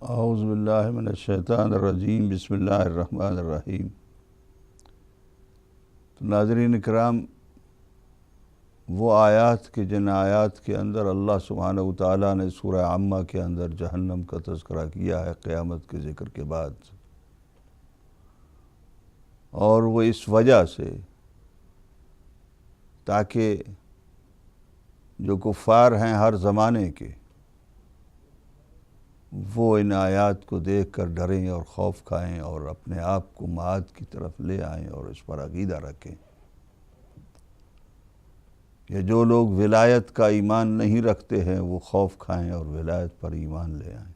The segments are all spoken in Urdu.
اعوذ باللہ من الشیطان الرجیم، بسم اللہ الرحمن الرحیم۔ تو ناظرین کرام، وہ آیات کے جن آیات کے اندر اللہ سبحانہ وتعالیٰ نے سورہ عامہ کے اندر جہنم کا تذکرہ کیا ہے قیامت کے ذکر کے بعد، اور وہ اس وجہ سے تاکہ جو کفار ہیں ہر زمانے کے، وہ ان آیات کو دیکھ کر ڈریں اور خوف کھائیں اور اپنے آپ کو معاد کی طرف لے آئیں اور اس پر عقیدہ رکھیں، یا جو لوگ ولایت کا ایمان نہیں رکھتے ہیں وہ خوف کھائیں اور ولایت پر ایمان لے آئیں۔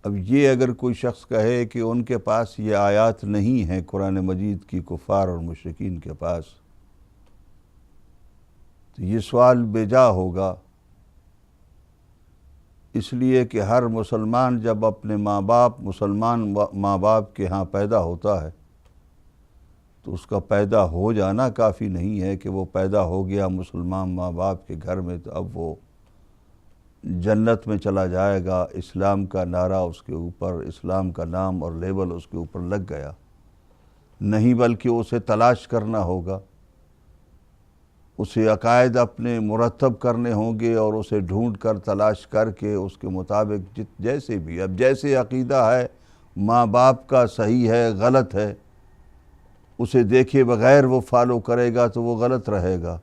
اب یہ اگر کوئی شخص کہے کہ ان کے پاس یہ آیات نہیں ہیں قرآن مجید کی، کفار اور مشرکین کے پاس، تو یہ سوال بے جا ہوگا، اس لیے کہ ہر مسلمان جب اپنے مسلمان ماں باپ کے ہاں پیدا ہوتا ہے تو اس کا پیدا ہو جانا کافی نہیں ہے کہ وہ پیدا ہو گیا مسلمان ماں باپ کے گھر میں تو اب وہ جنت میں چلا جائے گا، اسلام کا نعرہ اس کے اوپر، اسلام کا نام اور لیبل اس کے اوپر لگ گیا نہیں، بلکہ اسے تلاش کرنا ہوگا، اسے عقائد اپنے مرتب کرنے ہوں گے اور اسے ڈھونڈ کر تلاش کر کے اس کے مطابق جیسے بھی، اب جیسے عقیدہ ہے ماں باپ کا صحیح ہے غلط ہے، اسے دیکھے بغیر وہ فالو کرے گا تو وہ غلط رہے گا،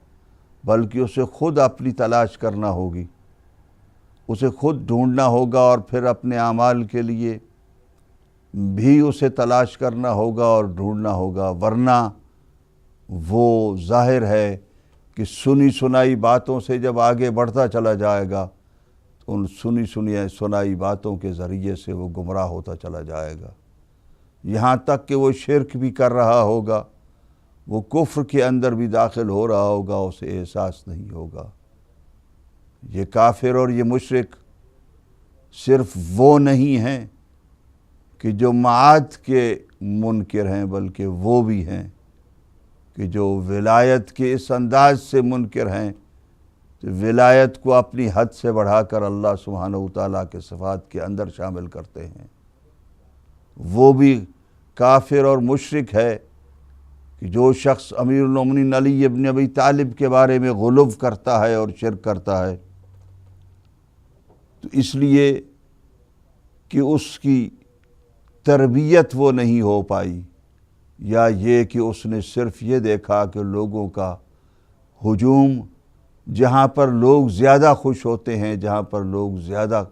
بلکہ اسے خود اپنی تلاش کرنا ہوگی، اسے خود ڈھونڈنا ہوگا اور پھر اپنے اعمال کے لیے بھی اسے تلاش کرنا ہوگا اور ڈھونڈنا ہوگا، ورنہ وہ ظاہر ہے کہ سنی سنائی باتوں سے جب آگے بڑھتا چلا جائے گا تو ان سنائی باتوں کے ذریعے سے وہ گمراہ ہوتا چلا جائے گا، یہاں تک کہ وہ شرک بھی کر رہا ہوگا، وہ کفر کے اندر بھی داخل ہو رہا ہوگا، اسے احساس نہیں ہوگا۔ یہ کافر اور یہ مشرک صرف وہ نہیں ہیں کہ جو معاد کے منکر ہیں، بلکہ وہ بھی ہیں کہ جو ولایت کے اس انداز سے منکر ہیں کہ ولایت کو اپنی حد سے بڑھا کر اللہ سبحانہ وتعالیٰ کے صفات کے اندر شامل کرتے ہیں، وہ بھی کافر اور مشرک ہے کہ جو شخص امیر المومنین علی ابن ابی طالب کے بارے میں غلو کرتا ہے اور شرک کرتا ہے، تو اس لیے کہ اس کی تربیت وہ نہیں ہو پائی، یا یہ کہ اس نے صرف یہ دیکھا کہ لوگوں کا ہجوم، جہاں پر لوگ زیادہ خوش ہوتے ہیں، جہاں پر لوگ زیادہ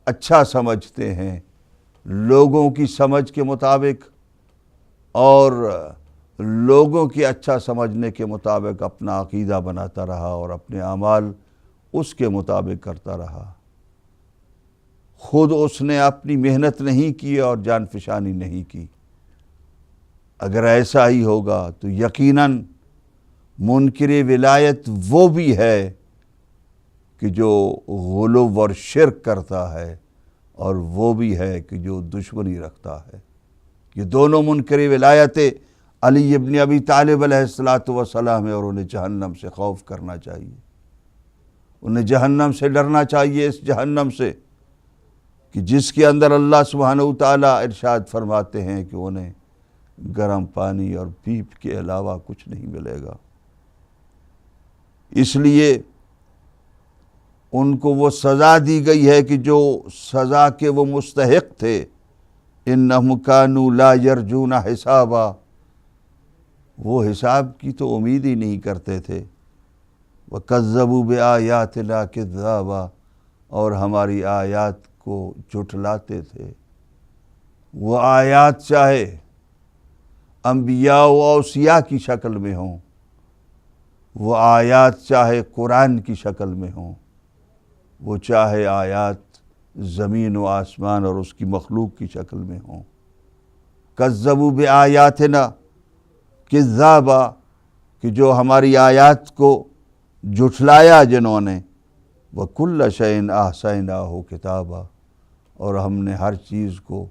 اچھا سمجھتے ہیں، لوگوں کی سمجھ کے مطابق اور لوگوں کی اچھا سمجھنے کے مطابق اپنا عقیدہ بناتا رہا اور اپنے اعمال اس کے مطابق کرتا رہا، خود اس نے اپنی محنت نہیں کی اور جان فشانی نہیں کی۔ اگر ایسا ہی ہوگا تو یقیناً منکر ولایت وہ بھی ہے کہ جو غلو اور شرک کرتا ہے، اور وہ بھی ہے کہ جو دشمنی رکھتا ہے۔ یہ دونوں منکر ولایت علی ابن ابی طالب علیہ السلام ہے، اور انہیں جہنم سے خوف کرنا چاہیے، انہیں جہنم سے ڈرنا چاہیے، اس جہنم سے کہ جس کے اندر اللہ سبحانہ وتعالیٰ ارشاد فرماتے ہیں کہ انہیں گرم پانی اور پیپ کے علاوہ کچھ نہیں ملے گا۔ اس لیے ان کو وہ سزا دی گئی ہے کہ جو سزا کے وہ مستحق تھے، انہم کانوا لا یرجون حسابا، وہ حساب کی تو امید ہی نہیں کرتے تھے، وکذبوا بآیاتنا کذابا، اور ہماری آیات کو جھٹلاتے تھے۔ وہ آیات چاہے انبیاء و اوصیاء کی شکل میں ہوں، وہ آیات چاہے قرآن کی شکل میں ہوں، وہ چاہے آیات زمین و آسمان اور اس کی مخلوق کی شکل میں ہوں، کذبوا بآیاتنا کذابا، کہ جو ہماری آیات کو جھٹلایا جنہوں نے، وَكُلَّ شَيْءٍ أَحْصَيْنَاهُ كِتَابًا، اور ہم نے ہر چیز کو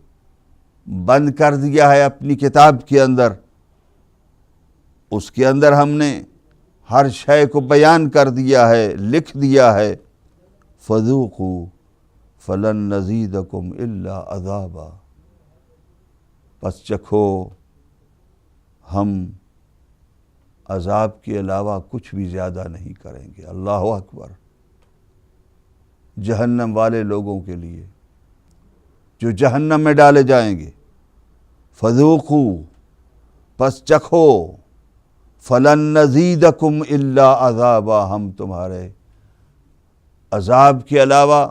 بند کر دیا ہے اپنی کتاب کے اندر، اس کے اندر ہم نے ہر شے کو بیان کر دیا ہے، لکھ دیا ہے۔ فذوقوا فلن نزیدکم الا عذابا، پس چکھو، ہم عذاب کے علاوہ کچھ بھی زیادہ نہیں کریں گے۔ اللہ اکبر۔ جہنم والے لوگوں کے لیے جو جہنم میں ڈالے جائیں گے، فذوقوا، پس چکھو، فلن نزیدکم الا عذابا، ہم تمہارے عذاب کے علاوہ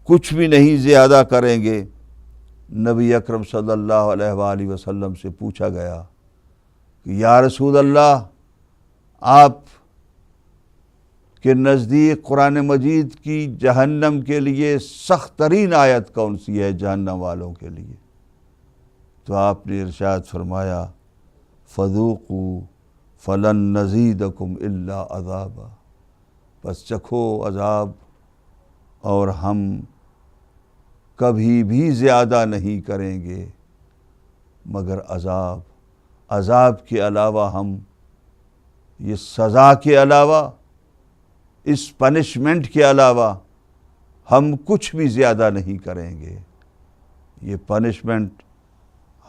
کچھ بھی نہیں زیادہ کریں گے۔ نبی اکرم صلی اللہ علیہ وآلہ وسلم سے پوچھا گیا کہ یا رسول اللہ، آپ کے نزدیک قرآن مجید کی جہنم کے لیے سخت ترین آیت کون سی ہے جہنم والوں کے لیے؟ تو آپ نے ارشاد فرمایا فذوقوا فلن نزیدکم الا عذابا، پس چکھو عذاب، اور ہم کبھی بھی زیادہ نہیں کریں گے مگر عذاب۔ عذاب کے علاوہ ہم، یہ سزا کے علاوہ، اس پنشمنٹ کے علاوہ ہم کچھ بھی زیادہ نہیں کریں گے۔ یہ پنشمنٹ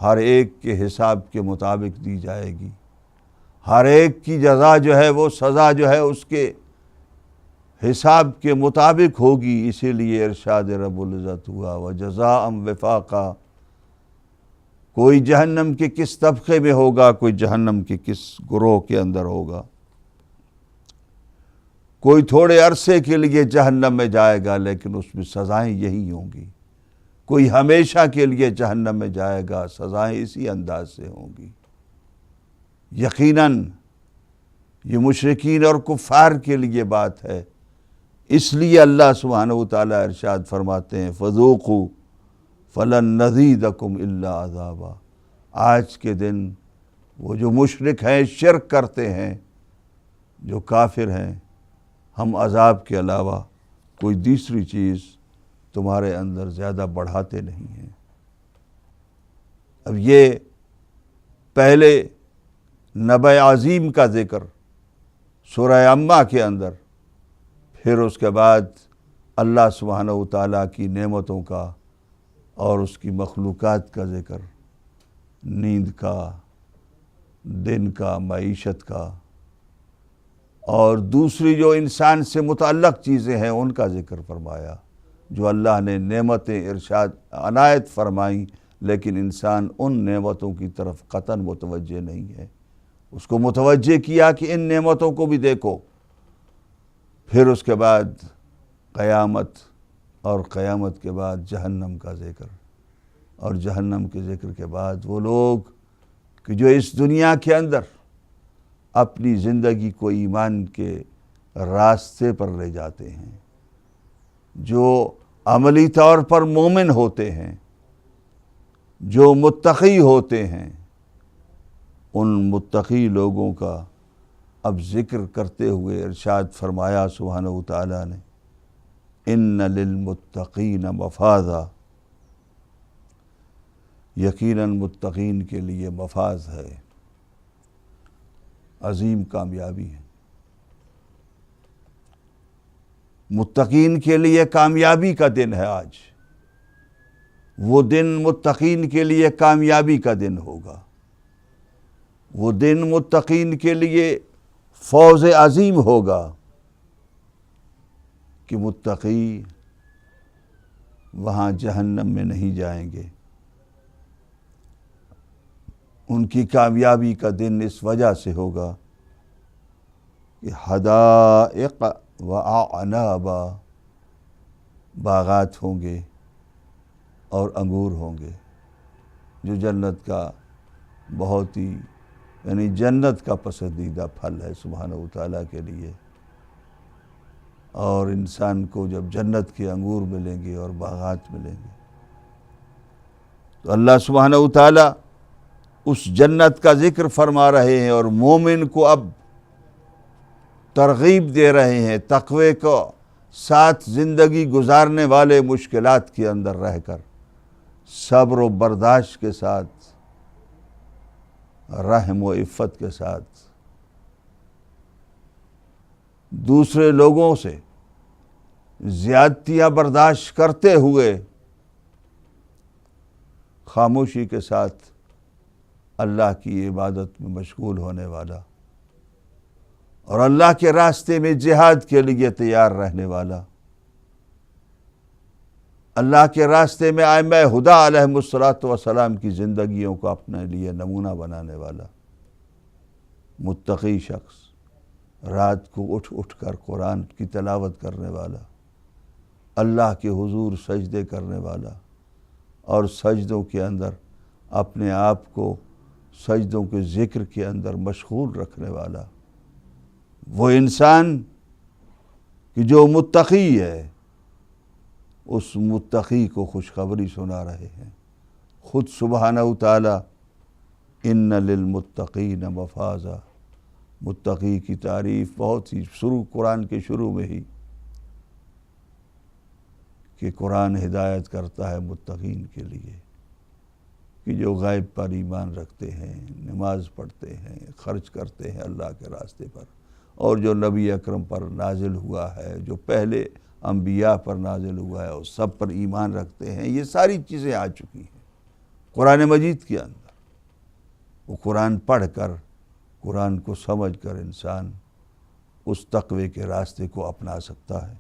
ہر ایک کے حساب کے مطابق دی جائے گی، ہر ایک کی جزا جو ہے، وہ سزا جو ہے اس کے حساب کے مطابق ہوگی۔ اسی لیے ارشاد رب العزت ہوا وجزاء وفاقا، کوئی جہنم کے کس طبقے میں ہوگا، کوئی جہنم کے کس گروہ کے اندر ہوگا، کوئی تھوڑے عرصے کے لیے جہنم میں جائے گا لیکن اس میں سزائیں یہی ہوں گی، کوئی ہمیشہ کے لیے جہنم میں جائے گا، سزائیں اسی انداز سے ہوں گی۔ یقیناً یہ مشرکین اور کفار کے لیے بات ہے، اس لیے اللہ سبحانہ وتعالیٰ ارشاد فرماتے ہیں فذوقوا فلن نزیدکم الا عذابا۔ آج کے دن وہ جو مشرک ہیں، شرک کرتے ہیں، جو کافر ہیں، ہم عذاب کے علاوہ کوئی دوسری چیز تمہارے اندر زیادہ بڑھاتے نہیں ہیں۔ اب یہ پہلے نبأ عظیم کا ذکر سورہ انبیاء کے اندر، پھر اس کے بعد اللہ سبحانہ وتعالیٰ کی نعمتوں کا اور اس کی مخلوقات کا ذکر، نیند کا، دن کا، معیشت کا، اور دوسری جو انسان سے متعلق چیزیں ہیں ان کا ذکر فرمایا، جو اللہ نے نعمتیں ارشاد عنایت فرمائیں، لیکن انسان ان نعمتوں کی طرف قطعاً متوجہ نہیں ہے۔ اس کو متوجہ کیا کہ ان نعمتوں کو بھی دیکھو۔ پھر اس کے بعد قیامت، اور قیامت کے بعد جہنم کا ذکر، اور جہنم کے ذکر کے بعد وہ لوگ کہ جو اس دنیا کے اندر اپنی زندگی کو ایمان کے راستے پر لے جاتے ہیں، جو عملی طور پر مومن ہوتے ہیں، جو متقی ہوتے ہیں، ان متقی لوگوں کا اب ذکر کرتے ہوئے ارشاد فرمایا سبحانہ وتعالیٰ نے ان للمتقین مفازا، یقیناً متقین کے لیے مفاز ہے، عظیم کامیابی ہے۔ متقین کے لیے کامیابی کا دن ہے آج، وہ دن متقین کے لیے کامیابی کا دن ہوگا، وہ دن متقین کے لیے فوز عظیم ہوگا کہ متقی وہاں جہنم میں نہیں جائیں گے۔ ان کی کامیابی کا دن اس وجہ سے ہوگا کہ حدائق و اعنابا، باغات ہوں گے اور انگور ہوں گے، جو جنت کا بہت ہی، یعنی جنت کا پسندیدہ پھل ہے سبحانہ وتعالیٰ کے لیے۔ اور انسان کو جب جنت کے انگور ملیں گے اور باغات ملیں گے تو اللہ سبحانہ وتعالیٰ اس جنت کا ذکر فرما رہے ہیں، اور مومن کو اب ترغیب دے رہے ہیں تقوی کو ساتھ زندگی گزارنے والے، مشکلات کے اندر رہ کر صبر و برداشت کے ساتھ، رحم و عفت کے ساتھ دوسرے لوگوں سے زیادتیاں برداشت کرتے ہوئے خاموشی کے ساتھ اللہ کی عبادت میں مشغول ہونے والا اور اللہ کے راستے میں جہاد کے لیے تیار رہنے والا، اللہ کے راستے میں ائمہ ہدیٰ علیہم السلام کی زندگیوں کو اپنے لیے نمونہ بنانے والا متقی شخص، رات کو اٹھ اٹھ کر قرآن کی تلاوت کرنے والا، اللہ کے حضور سجدے کرنے والا اور سجدوں کے اندر اپنے آپ کو سجدوں کے ذکر کے اندر مشغول رکھنے والا، وہ انسان کہ جو متقی ہے، اس متقی کو خوشخبری سنا رہے ہیں۔ خود سبحانہ تعالی ان للمتقین مفازا، متقی کی تعریف بہت ہی قرآن کے شروع میں ہی کہ قرآن ہدایت کرتا ہے متقین کے لیے کہ جو غیب پر ایمان رکھتے ہیں، نماز پڑھتے ہیں، خرچ کرتے ہیں اللہ کے راستے پر، اور جو نبی اکرم پر نازل ہوا ہے، جو پہلے انبیاء پر نازل ہوا ہے، اس سب پر ایمان رکھتے ہیں۔ یہ ساری چیزیں آ چکی ہیں قرآن مجید کے اندر۔ وہ قرآن پڑھ کر، قرآن کو سمجھ کر انسان اس تقوی کے راستے کو اپنا سکتا ہے۔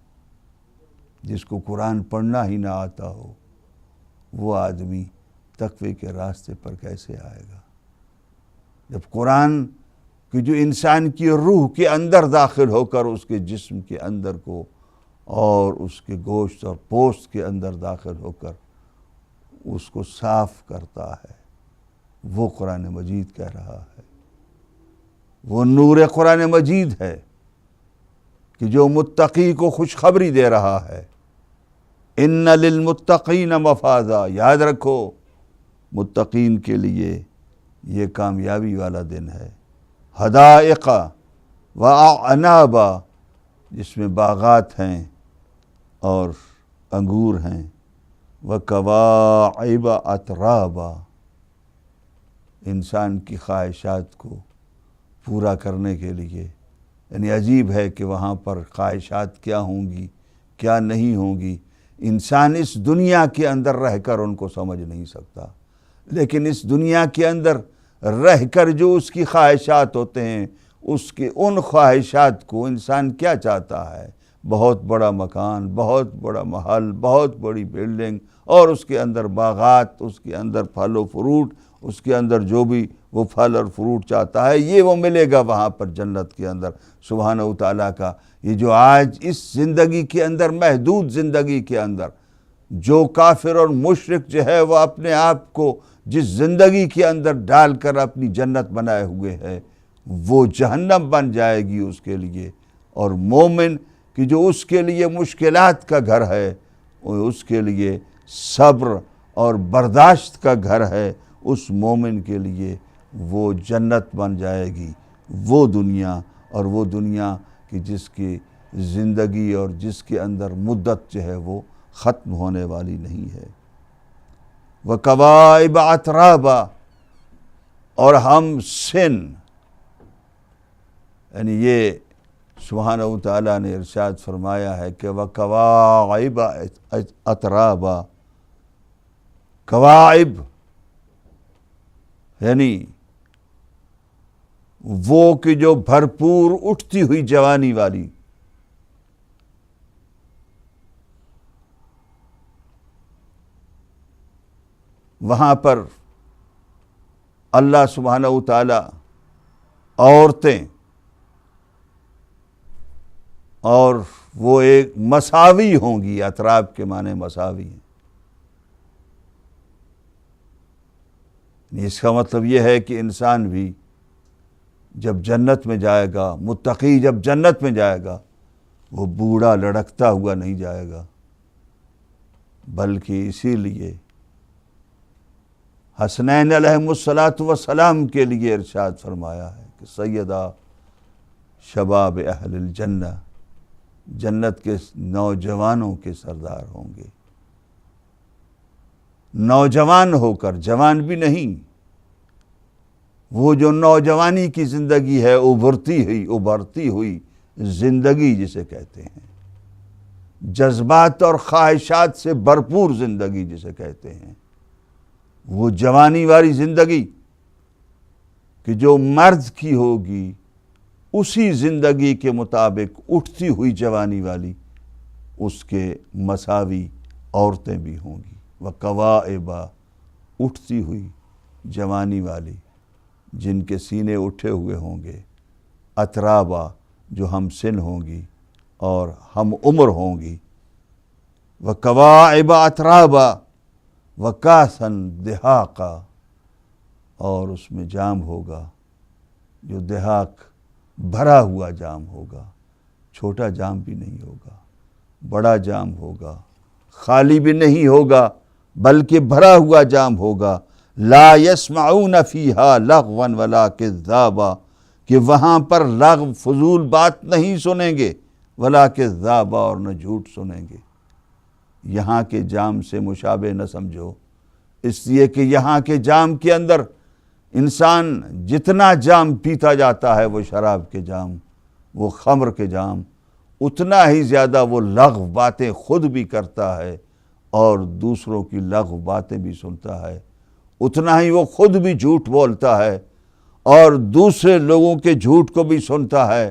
جس کو قرآن پڑھنا ہی نہ آتا ہو، وہ آدمی تقوی کے راستے پر کیسے آئے گا؟ جب قرآن کہ جو انسان کی روح کے اندر داخل ہو کر اس کے جسم کے اندر کو اور اس کے گوشت اور پوست کے اندر داخل ہو کر اس کو صاف کرتا ہے، وہ قرآن مجید کہہ رہا ہے۔ وہ نور قرآن مجید ہے کہ جو متقی کو خوشخبری دے رہا ہے۔ ان للمتقین مفازا، یاد رکھو متقین کے لیے یہ کامیابی والا دن ہے۔ حدائق و اعنابا، جس میں باغات ہیں اور انگور ہیں، وکواعب اترابا، انسان کی خواہشات کو پورا کرنے کے لیے۔ یعنی عجیب ہے کہ وہاں پر خواہشات کیا ہوں گی، کیا نہیں ہوں گی، انسان اس دنیا کے اندر رہ کر ان کو سمجھ نہیں سکتا، لیکن اس دنیا کے اندر رہ کر جو اس کی خواہشات ہوتے ہیں، اس کے ان خواہشات کو انسان کیا چاہتا ہے؟ بہت بڑا مکان، بہت بڑا محل، بہت بڑی بلڈنگ، اور اس کے اندر باغات، اس کے اندر پھل و فروٹ، اس کے اندر جو بھی وہ پھل اور فروٹ چاہتا ہے، یہ وہ ملے گا وہاں پر جنت کے اندر سبحانہ تعالیٰ کا۔ یہ جو آج اس زندگی کے اندر، محدود زندگی کے اندر، جو کافر اور مشرک جو ہے وہ اپنے آپ کو جس زندگی کے اندر ڈال کر اپنی جنت بنائے ہوئے ہے، وہ جہنم بن جائے گی اس کے لیے۔ اور مومن کہ جو اس کے لیے مشکلات کا گھر ہے، اس کے لیے صبر اور برداشت کا گھر ہے، اس مومن کے لیے وہ جنت بن جائے گی، وہ دنیا، اور وہ دنیا کہ جس کی زندگی اور جس کے اندر مدت جو ہے وہ ختم ہونے والی نہیں ہے۔ وَكَوَاعِبَ أَتْرَابًا، اور ہم سن، یعنی یہ سبحانہ تعالیٰ نے ارشاد فرمایا ہے کہ وَكَوَاعِبَ أَتْرَابًا، کواعب یعنی وہ کہ جو بھرپور اٹھتی ہوئی جوانی والی، وہاں پر اللہ سبحانہ تعالیٰ عورتیں اور وہ ایک مساوی ہوں گی، اطراب کے معنی مساوی ہیں۔ اس کا مطلب یہ ہے کہ انسان بھی جب جنت میں جائے گا، متقی جب جنت میں جائے گا، وہ بوڑھا لڑکتا ہوا نہیں جائے گا، بلکہ اسی لیے حسنین علیہم السلام کے لیے ارشاد فرمایا ہے کہ سیدہ شباب اہل الجنہ، جنت کے نوجوانوں کے سردار ہوں گے۔ نوجوان ہو کر، جوان بھی نہیں، وہ جو نوجوانی کی زندگی ہے ابھرتی ہوئی زندگی جسے کہتے ہیں، جذبات اور خواہشات سے بھرپور زندگی جسے کہتے ہیں، وہ جوانی والی زندگی کہ جو مرد کی ہوگی اسی زندگی کے مطابق اٹھتی ہوئی جوانی والی اس کے مساوی عورتیں بھی ہوں گی۔ وَقَوَائِبَ، اٹھتی ہوئی جوانی والی جن کے سینے اٹھے ہوئے ہوں گے، اطرابا جو ہم سن ہوں گی اور ہم عمر ہوں گی، وَقَوَائِبَ اطرابا وَكَأْسًا دِحَاقًا، اور اس میں جام ہوگا جو دہاق بھرا ہوا جام ہوگا، چھوٹا جام بھی نہیں ہوگا، بڑا جام ہوگا، خالی بھی نہیں ہوگا بلکہ بھرا ہوا جام ہوگا۔ لا يسمعون فیہا لغوا ولا کذابا، کہ وہاں پر لغو فضول بات نہیں سنیں گے، ولا کذابا، اور نہ جھوٹ سنیں گے۔ یہاں کے جام سے مشابہ نہ سمجھو، اس لیے کہ یہاں کے جام کے اندر انسان جتنا جام پیتا جاتا ہے، وہ شراب کے جام، وہ خمر کے جام، اتنا ہی زیادہ وہ لغو باتیں خود بھی کرتا ہے اور دوسروں کی لغو باتیں بھی سنتا ہے، اتنا ہی وہ خود بھی جھوٹ بولتا ہے اور دوسرے لوگوں کے جھوٹ کو بھی سنتا ہے۔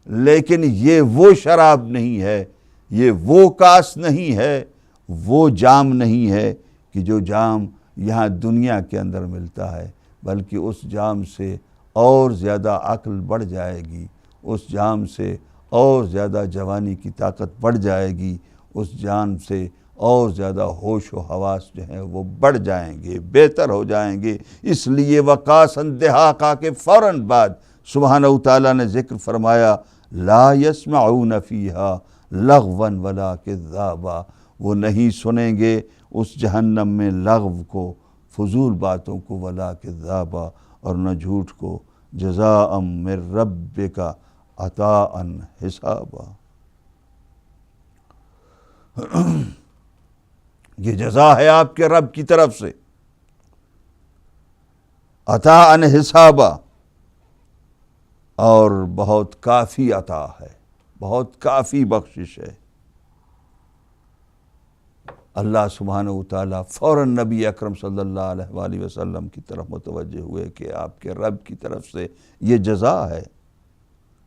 لیکن یہ وہ شراب نہیں ہے، یہ وہ کاس نہیں ہے، وہ جام نہیں ہے کہ جو جام یہاں دنیا کے اندر ملتا ہے، بلکہ اس جام سے اور زیادہ عقل بڑھ جائے گی، اس جام سے اور زیادہ جوانی کی طاقت بڑھ جائے گی، اس جام سے اور زیادہ ہوش و حواس جو ہیں وہ بڑھ جائیں گے، بہتر ہو جائیں گے۔ اس لیے وَقَاسًا دِحَاقًا کے فوراً بعد سبحانہ تعالیٰ نے ذکر فرمایا لا يسمعون فیہا لغوا ولا کذابا، وہ نہیں سنیں گے اس جہنم میں لغو کو، فضول باتوں کو، ولا کذابا، اور نہ جھوٹ کو، جزاء من ربک عطاء حسابا۔ یہ جزا ہے آپ کے رب کی طرف سے، عطاء حسابا، اور بہت کافی عطا ہے، بہت کافی بخشش ہے۔ اللہ سبحانہ وتعالیٰ فوراً نبی اکرم صلی اللہ علیہ وآلہ وسلم کی طرف متوجہ ہوئے کہ آپ کے رب کی طرف سے یہ جزا ہے،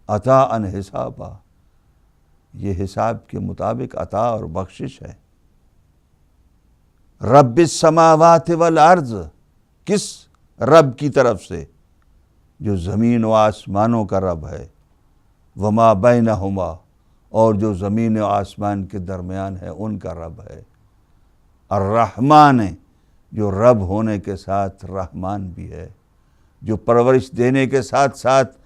عطاء حسابا، یہ حساب کے مطابق عطا اور بخشش ہے۔ رب السماوات والارض، کس رب کی طرف سے؟ جو زمین و آسمانوں کا رب ہے، وما بینہما، اور جو زمین و آسمان کے درمیان ہے ان کا رب ہے۔ الرحمن، جو رب ہونے کے ساتھ رحمان بھی ہے، جو پرورش دینے کے ساتھ ساتھ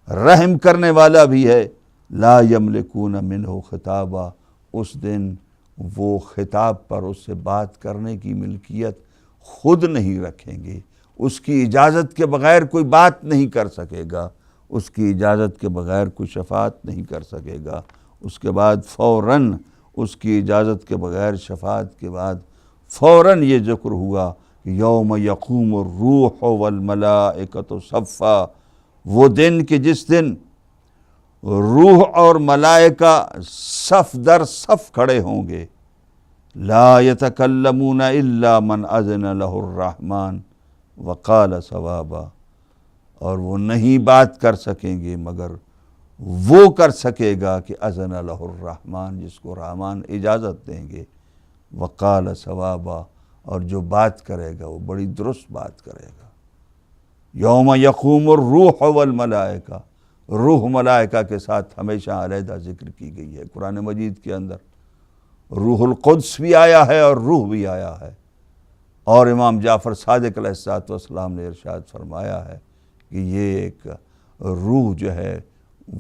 رحم کرنے والا بھی ہے۔ لا یملکون منہ خطابا، اس دن وہ خطاب پر اس سے بات کرنے کی ملکیت خود نہیں رکھیں گے، اس کی اجازت کے بغیر کوئی بات نہیں کر سکے گا، اس کی اجازت کے بغیر کوئی شفاعت نہیں کر سکے گا۔ اس کے بعد فوراً اس کی اجازت کے بغیر شفاعت کے بعد فوراً یہ ذکر ہوا کہ یوم یقوم الروح والملائکۃ صفا، وہ دن کہ جس دن روح اور ملائکہ صف در صف کھڑے ہوں گے۔ لا یتکلمون الا من اذن لہ الرحمن وقال صوابا، اور وہ نہیں بات کر سکیں گے مگر وہ کر سکے گا کہ اذن لہ الرحمن، جس کو رحمان اجازت دیں گے، وقال صوابا، اور جو بات کرے گا وہ بڑی درست بات کرے گا۔ یوم یقوم الروح والملائکہ، روح ملائکہ کے ساتھ ہمیشہ علیحدہ ذکر کی گئی ہے قرآن مجید کے اندر۔ روح القدس بھی آیا ہے اور روح بھی آیا ہے، اور امام جعفر صادق علیہ السلام نے ارشاد فرمایا ہے کہ یہ ایک روح جو ہے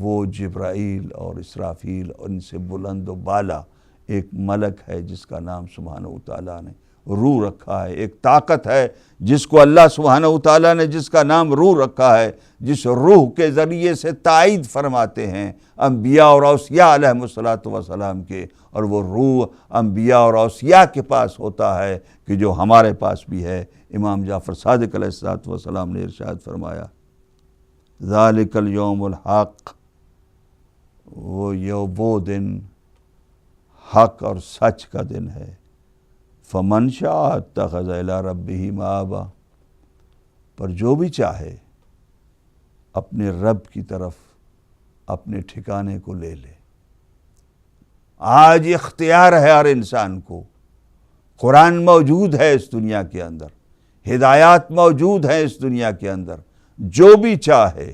وہ جبرائیل اور اسرافیل ان سے بلند و بالا ایک ملک ہے جس کا نام سبحانہ وتعالیٰ نے روح رکھا ہے، ایک طاقت ہے جس کو اللہ سبحانہ وتعالیٰ نے جس کا نام روح رکھا ہے، جس روح کے ذریعے سے تائید فرماتے ہیں انبیاء اور اوصیاء علیہم السلام کے، اور وہ روح انبیاء اور اوصیاء کے پاس ہوتا ہے کہ جو ہمارے پاس بھی ہے۔ امام جعفر صادق علیہ السلام نے ارشاد فرمایا ذالک الیوم الحق وہ دن حق اور سچ کا دن ہے۔ فمن شاء اتخذ الی ربہ مآبا، پر جو بھی چاہے اپنے رب کی طرف اپنے ٹھکانے کو لے لے۔ آج اختیار ہے ہر انسان کو، قرآن موجود ہے اس دنیا کے اندر، ہدایات موجود ہیں اس دنیا کے اندر، جو بھی چاہے،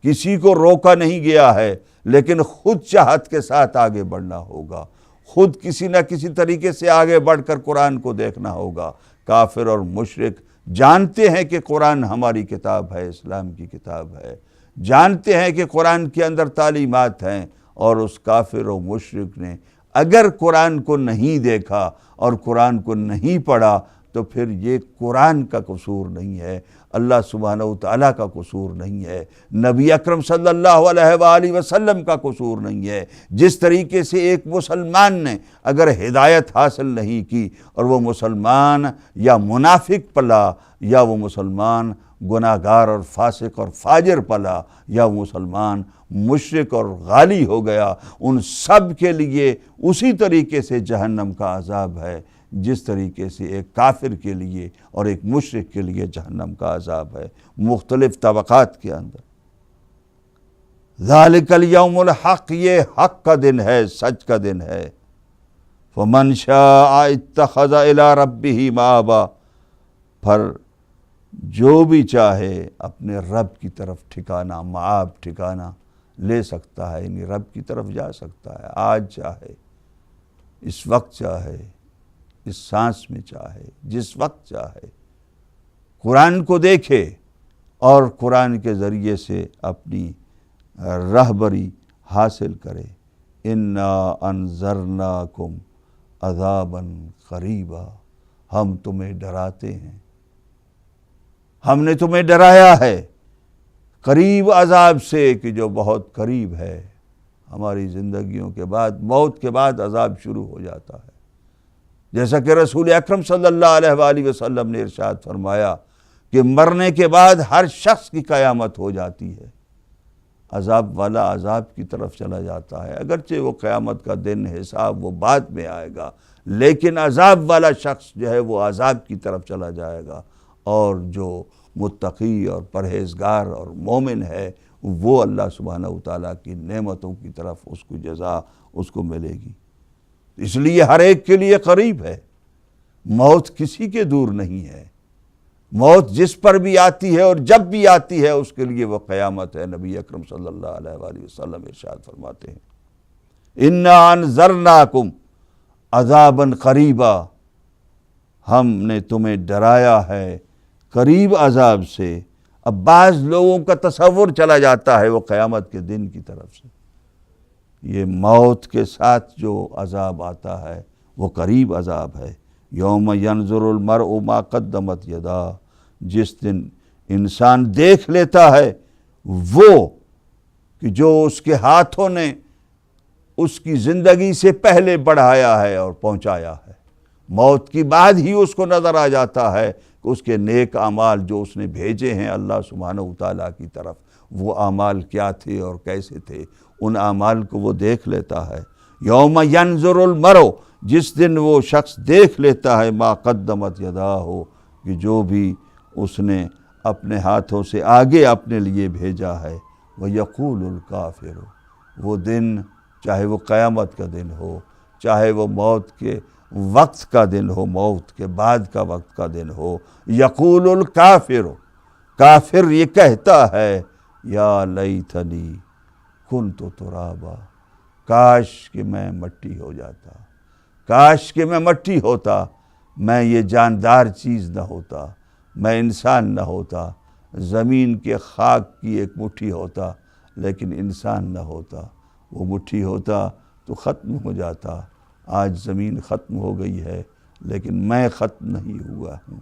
کسی کو روکا نہیں گیا ہے، لیکن خود چاہت کے ساتھ آگے بڑھنا ہوگا، خود کسی نہ کسی طریقے سے آگے بڑھ کر قرآن کو دیکھنا ہوگا۔ کافر اور مشرک جانتے ہیں کہ قرآن ہماری کتاب ہے، اسلام کی کتاب ہے، جانتے ہیں کہ قرآن کے اندر تعلیمات ہیں، اور اس کافر و مشرک نے اگر قرآن کو نہیں دیکھا اور قرآن کو نہیں پڑھا تو پھر یہ قرآن کا قصور نہیں ہے، اللہ سبحانہ وتعالیٰ کا قصور نہیں ہے، نبی اکرم صلی اللہ علیہ وآلہ وسلم کا قصور نہیں ہے۔ جس طریقے سے ایک مسلمان نے اگر ہدایت حاصل نہیں کی اور وہ مسلمان یا منافق پلا، یا وہ مسلمان گناہگار اور فاسق اور فاجر پلا، یا وہ مسلمان مشرک اور غالی ہو گیا، ان سب کے لیے اسی طریقے سے جہنم کا عذاب ہے جس طریقے سے ایک کافر کے لیے اور ایک مشرک کے لیے جہنم کا عذاب ہے، مختلف طبقات کے اندر۔ ذالک الیوم الحق، یہ حق کا دن ہے، سچ کا دن ہے۔ فمن شاء اتخذ الی ربہ مآبا، پھر جو بھی چاہے اپنے رب کی طرف ٹھکانہ، مآب ٹھکانہ لے سکتا ہے، یعنی رب کی طرف جا سکتا ہے، آج چاہے، اس وقت چاہے، اس سانس میں چاہے، جس وقت چاہے قرآن کو دیکھے اور قرآن کے ذریعے سے اپنی رہبری حاصل کرے۔ انا انذرناکم عذابا قریبا، ہم تمہیں ڈراتے ہیں، ہم نے تمہیں ڈرایا ہے قریب عذاب سے کہ جو بہت قریب ہے۔ ہماری زندگیوں کے بعد، موت کے بعد عذاب شروع ہو جاتا ہے، جیسا کہ رسول اکرم صلی اللہ علیہ وآلہ وسلم نے ارشاد فرمایا کہ مرنے کے بعد ہر شخص کی قیامت ہو جاتی ہے، عذاب والا عذاب کی طرف چلا جاتا ہے، اگرچہ وہ قیامت کا دن حساب وہ بعد میں آئے گا، لیکن عذاب والا شخص جو ہے وہ عذاب کی طرف چلا جائے گا، اور جو متقی اور پرہیزگار اور مومن ہے وہ اللہ سبحانہ وتعالیٰ کی نعمتوں کی طرف اس کو جزا اس کو ملے گی۔ اس لیے ہر ایک کے لیے قریب ہے، موت کسی کے دور نہیں ہے، موت جس پر بھی آتی ہے اور جب بھی آتی ہے اس کے لیے وہ قیامت ہے۔ نبی اکرم صلی اللہ علیہ وآلہ وسلم ارشاد فرماتے ہیں انا انذرناکم عذابا قریبا، ہم نے تمہیں ڈرایا ہے قریب عذاب سے۔ اب بعض لوگوں کا تصور چلا جاتا ہے وہ قیامت کے دن کی طرف سے، یہ موت کے ساتھ جو عذاب آتا ہے وہ قریب عذاب ہے۔ یوم ینظر المرء ما قدمت یداہ، جس دن انسان دیکھ لیتا ہے وہ کہ جو اس کے ہاتھوں نے اس کی زندگی سے پہلے بڑھایا ہے اور پہنچایا ہے، موت کی بعد ہی اس کو نظر آ جاتا ہے کہ اس کے نیک اعمال جو اس نے بھیجے ہیں اللہ سبحانہ وتعالیٰ کی طرف، وہ اعمال کیا تھے اور کیسے تھے، ان اعمال کو وہ دیکھ لیتا ہے۔ یوم ینظر المرء، جس دن وہ شخص دیکھ لیتا ہے ما قدمت یداہ، کہ جو بھی اس نے اپنے ہاتھوں سے آگے اپنے لیے بھیجا ہے۔ وَيَقُولُ الْكَافِرُ، وہ دن چاہے وہ قیامت کا دن ہو، چاہے وہ موت کے وقت کا دن ہو، موت کے بعد کا وقت کا دن ہو، یقول الکافر، کافر یہ کہتا ہے یا لیتنی کنت ترابا، کاش کہ میں مٹی ہو جاتا، کاش کہ میں مٹی ہوتا، میں یہ جاندار چیز نہ ہوتا، میں انسان نہ ہوتا، زمین کے خاک کی ایک مٹھی ہوتا لیکن انسان نہ ہوتا، وہ مٹھی ہوتا تو ختم ہو جاتا۔ آج زمین ختم ہو گئی ہے لیکن میں ختم نہیں ہوا ہوں،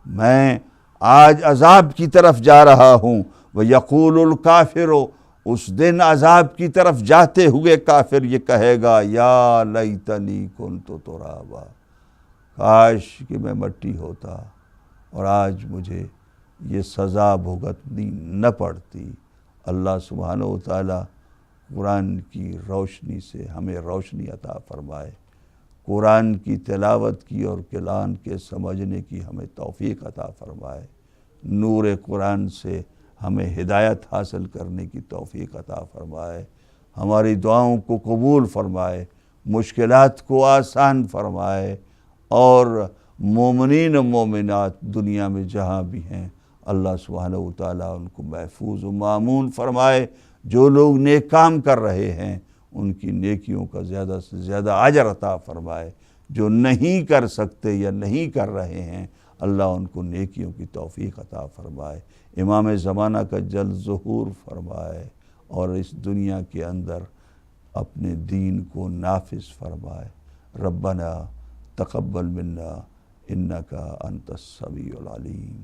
میں آج عذاب کی طرف جا رہا ہوں۔ وَيَقُولُ الْكَافِرُ، اس دن عذاب کی طرف جاتے ہوئے کافر یہ کہے گا یا لیتنی کنت ترابا، کاش کہ میں مٹی ہوتا اور آج مجھے یہ سزا بھگتنی نہ پڑتی۔ اللہ سبحانہ وتعالیٰ قرآن کی روشنی سے ہمیں روشنی عطا فرمائے، قرآن کی تلاوت کی اور کلام کے سمجھنے کی ہمیں توفیق عطا فرمائے، نور قرآن سے ہمیں ہدایت حاصل کرنے کی توفیق عطا فرمائے، ہماری دعاؤں کو قبول فرمائے، مشکلات کو آسان فرمائے، اور مومنین و مومنات دنیا میں جہاں بھی ہیں اللہ سبحانہ و تعالیٰ ان کو محفوظ و مامون فرمائے۔ جو لوگ نیک کام کر رہے ہیں ان کی نیکیوں کا زیادہ سے زیادہ اجر عطا فرمائے، جو نہیں کر سکتے یا نہیں کر رہے ہیں اللہ ان کو نیکیوں کی توفیق عطا فرمائے، امام زمانہ کا جلد ظہور فرمائے اور اس دنیا کے اندر اپنے دین کو نافذ فرمائے۔ ربنا تقبل منا انکا انت السمیع العلیم۔